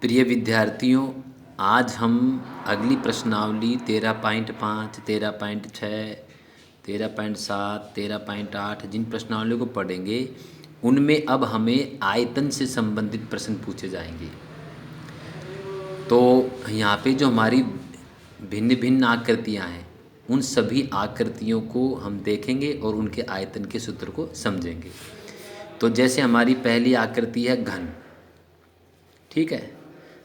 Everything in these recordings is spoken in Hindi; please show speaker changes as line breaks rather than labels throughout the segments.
प्रिय विद्यार्थियों, आज हम अगली प्रश्नावली 13.5, 13.6, 13.7, 13.8 जिन प्रश्नावलियों को पढ़ेंगे उनमें अब हमें आयतन से संबंधित प्रश्न पूछे जाएंगे। तो यहाँ पे जो हमारी भिन्न भिन्न आकृतियाँ हैं उन सभी आकृतियों को हम देखेंगे और उनके आयतन के सूत्र को समझेंगे। तो जैसे हमारी पहली आकृति है घन, ठीक है।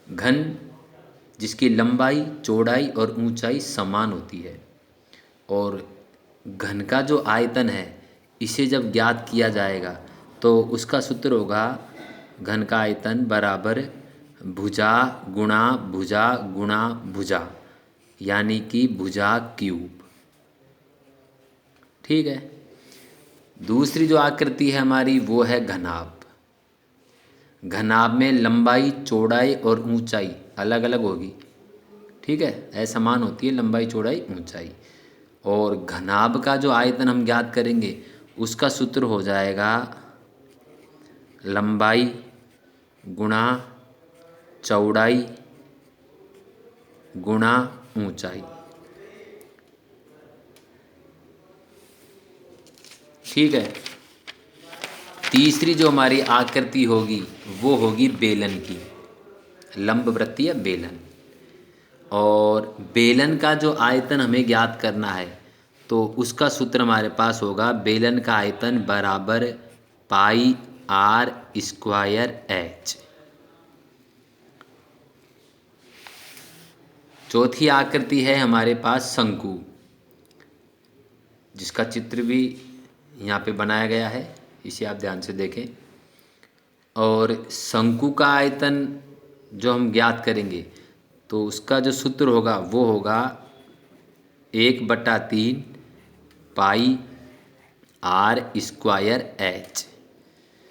घन जिसकी लंबाई, चौड़ाई और ऊंचाई समान होती है, और घन का जो आयतन है इसे जब ज्ञात किया जाएगा तो उसका सूत्र होगा घन का आयतन बराबर भुजा गुणा भुजा गुणा भुजा, यानी कि भुजा क्यूब, ठीक है। दूसरी जो आकृति है हमारी वो है घनाभ। घनाभ में लंबाई, चौड़ाई और ऊंचाई अलग अलग होगी, ठीक है, असमान होती है लंबाई, चौड़ाई, ऊंचाई। और घनाभ का जो आयतन हम ज्ञात करेंगे उसका सूत्र हो जाएगा लंबाई गुणा चौड़ाई गुणा ऊंचाई, ठीक है। तीसरी जो हमारी आकृति होगी वो होगी बेलन की, लंबवृत्तीय बेलन। और बेलन का जो आयतन हमें ज्ञात करना है तो उसका सूत्र हमारे पास होगा बेलन का आयतन बराबर पाई आर स्क्वायर एच। चौथी आकृति है हमारे पास शंकु, जिसका चित्र भी यहाँ पे बनाया गया है, इसे आप ध्यान से देखें। और शंकु का आयतन जो हम ज्ञात करेंगे तो उसका जो सूत्र होगा वो होगा 1/3 पाई आर स्क्वायर एच।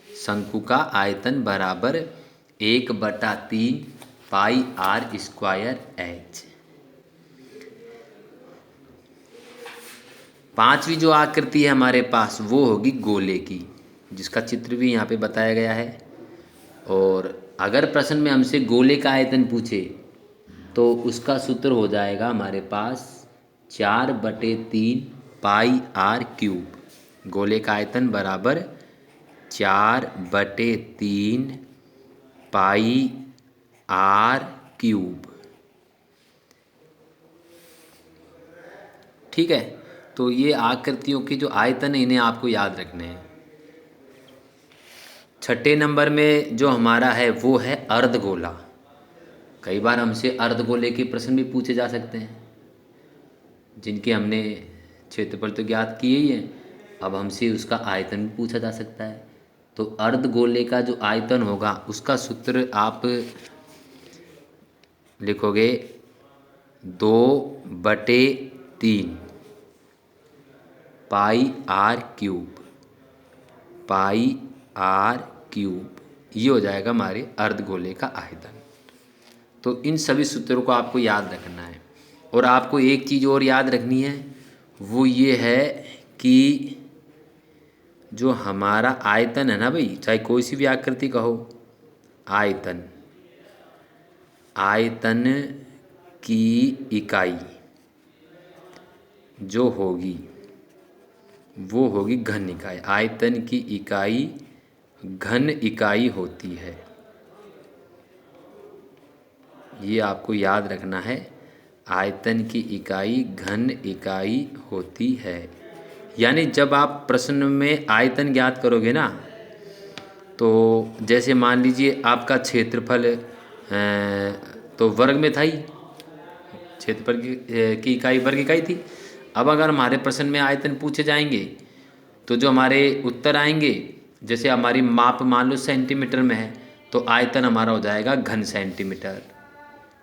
शंकु का आयतन बराबर 1/3 पाई आर स्क्वायर एच। पांचवी जो आकृति है हमारे पास वो होगी गोले की, जिसका चित्र भी यहाँ पे बताया गया है। और अगर प्रश्न में हमसे गोले का आयतन पूछे तो उसका सूत्र हो जाएगा हमारे पास 4/3 पाई आर क्यूब। गोले का आयतन बराबर 4/3 पाई आर क्यूब, ठीक है। तो ये आकृतियों के जो आयतन है इन्हें आपको याद रखने हैं। छठे नंबर में जो हमारा है वो है अर्धगोला। कई बार हमसे अर्धगोले के प्रश्न भी पूछे जा सकते हैं, जिनके हमने क्षेत्रफल तो ज्ञात किए ही हैं, अब हमसे उसका आयतन भी पूछा जा सकता है। तो अर्धगोले का जो आयतन होगा उसका सूत्र आप लिखोगे 2/3 pi r cube, pi r cube, ये हो जाएगा हमारे अर्धगोले का आयतन। तो इन सभी सूत्रों को आपको याद रखना है। और आपको एक चीज़ और याद रखनी है, वो ये है कि जो हमारा आयतन है ना भाई, चाहे कोई सी भी आकृति का हो, आयतन, आयतन की इकाई जो होगी वो होगी घन इकाई। आयतन की इकाई घन इकाई होती है, ये आपको याद रखना है। आयतन की इकाई घन इकाई होती है। यानी जब आप प्रश्न में आयतन ज्ञात करोगे ना, तो जैसे मान लीजिए आपका क्षेत्रफल तो वर्ग में था ही, क्षेत्रफल की इकाई वर्ग इकाई थी। अब अगर हमारे प्रश्न में आयतन पूछे जाएंगे तो जो हमारे उत्तर आएंगे, जैसे हमारी माप मान लो सेंटीमीटर में है तो आयतन हमारा हो जाएगा घन सेंटीमीटर।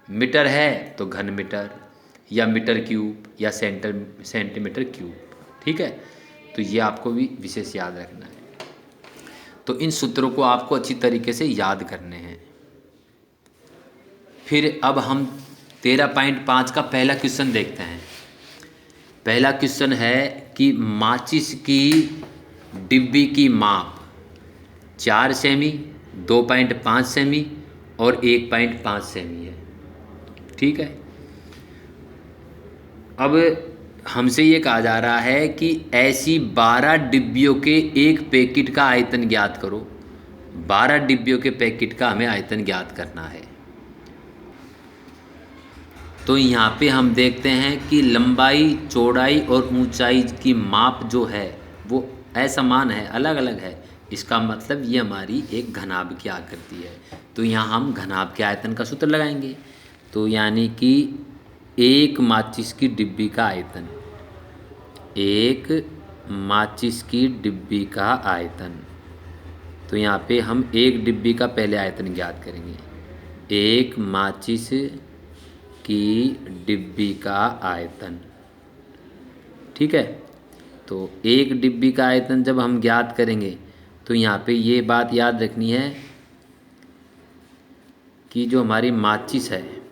मीटर है तो घन मीटर, या मीटर क्यूब, या सेंटीमीटर क्यूब, ठीक है। तो ये आपको भी विशेष याद रखना है। तो इन सूत्रों को आपको अच्छी तरीके से याद करने हैं। फिर अब हम 13.5 का पहला क्वेश्चन देखते हैं। पहला क्वेश्चन है कि माचिस की डिब्बी की माप 4 सेमी, 2.5 सेमी और 1.5 सेमी है। ठीक है। अब हमसे ये कहा जा रहा है कि ऐसी 12 डिब्बियों के एक पैकेट का आयतन ज्ञात करो। 12 डिब्बियों के पैकेट का हमें आयतन ज्ञात करना है। तो यहाँ पे हम देखते हैं कि लंबाई, चौड़ाई और ऊंचाई की माप जो है वो असमान है, अलग अलग है। इसका मतलब ये हमारी एक घनाभ की आकृति है। तो यहाँ हम घनाभ के आयतन का सूत्र लगाएंगे। तो यानी कि एक माचिस की डिब्बी का आयतन, एक माचिस की डिब्बी का आयतन। तो यहाँ पे हम एक डिब्बी का पहले आयतन ज्ञात करेंगे। एक माचिस की डिब्बी का आयतन। ठीक है। तो एक डिब्बी का आयतन जब हम ज्ञात करेंगे तो यहाँ पे ये बात याद रखनी है कि जो हमारी माचिस है,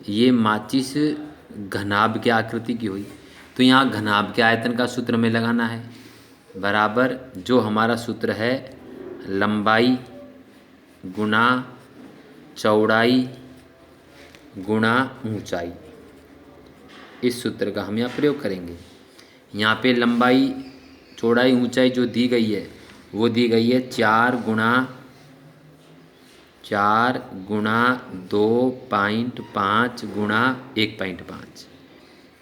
ये माचिस घनाभ की आकृति की हुई। तो यहाँ घनाभ के आयतन का सूत्र हमें लगाना है, बराबर जो हमारा सूत्र है लंबाई गुना चौड़ाई गुणा ऊंचाई। इस सूत्र का हम यहाँ प्रयोग करेंगे। यहाँ पे लंबाई, चौड़ाई, ऊंचाई जो दी गई है वो दी गई है 4 गुणा 2.5 गुणा 1.5,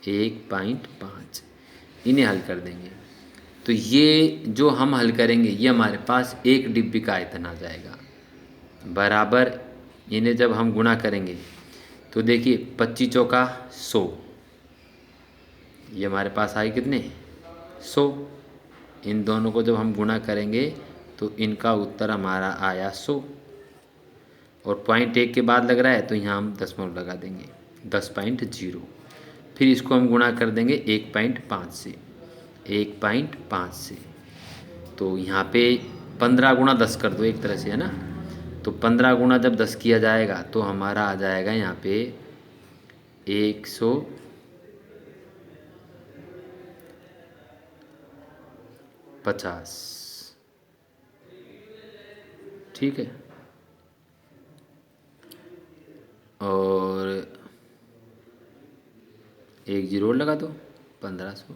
1.5। इन्हें हल कर देंगे। तो ये जो हम हल करेंगे ये हमारे पास एक डिब्बी का आयतन आ जाएगा, बराबर इन्हें जब हम गुणा करेंगे तो देखिए 25 चौका 100, ये हमारे पास आए कितने 100। इन दोनों को जब हम गुणा करेंगे तो इनका उत्तर हमारा आया 100। और पॉइंट 1 के बाद लग रहा है तो यहाँ हम दशमलव लगा देंगे 10.0। फिर इसको हम गुणा कर देंगे 1.5 से, 1.5 से। तो यहाँ पे 15 गुणा 10 कर दो एक तरह से, है ना। तो 15 गुणा जब 10 किया जाएगा तो हमारा आ जाएगा यहाँ पे 150। ठीक है। और एक जीरो लगा दो 1500।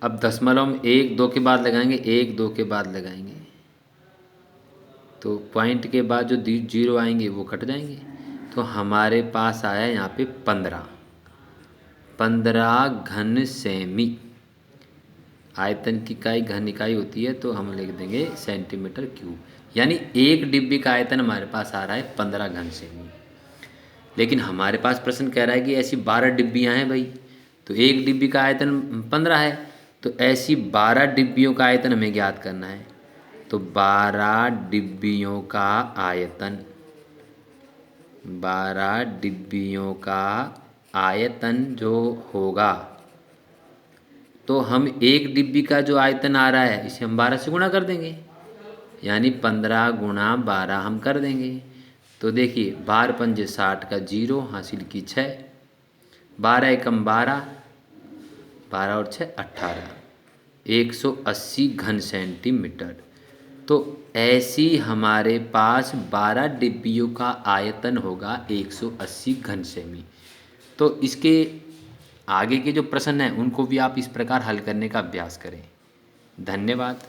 अब दशमलव हम 1 2 के बाद लगाएंगे, 1 2 के बाद लगाएंगे तो पॉइंट के बाद जो जीरो आएंगे वो कट जाएंगे। तो हमारे पास आया यहाँ पे 15 घन सेमी। आयतन की इकाई घन इकाई होती है तो हम लिख देंगे सेंटीमीटर क्यूब। यानी एक डिब्बी का आयतन हमारे पास आ रहा है 15 घन सेमी। लेकिन हमारे पास प्रश्न कह रहा है कि ऐसी 12 डिब्बियाँ हैं भाई, तो एक डिब्बी का आयतन 15 है। तो ऐसी 12 डिब्बियों का आयतन हमें ज्ञात करना है। तो 12 डिब्बियों का आयतन, 12 डिब्बियों का आयतन जो होगा, तो हम एक डिब्बी का जो आयतन आ रहा है इसे हम 12 से गुणा कर देंगे, यानी 15 गुणा 12 हम कर देंगे। तो देखिए 12 पंजे 60 का 0 हासिल की 6, 12 एकम 12, 12 और 6 18, 180 घन सेंटीमीटर। तो ऐसी हमारे पास 12 डिब्बियों का आयतन होगा 180 घन सेमी। तो इसके आगे के जो प्रश्न हैं उनको भी आप इस प्रकार हल करने का अभ्यास करें। धन्यवाद।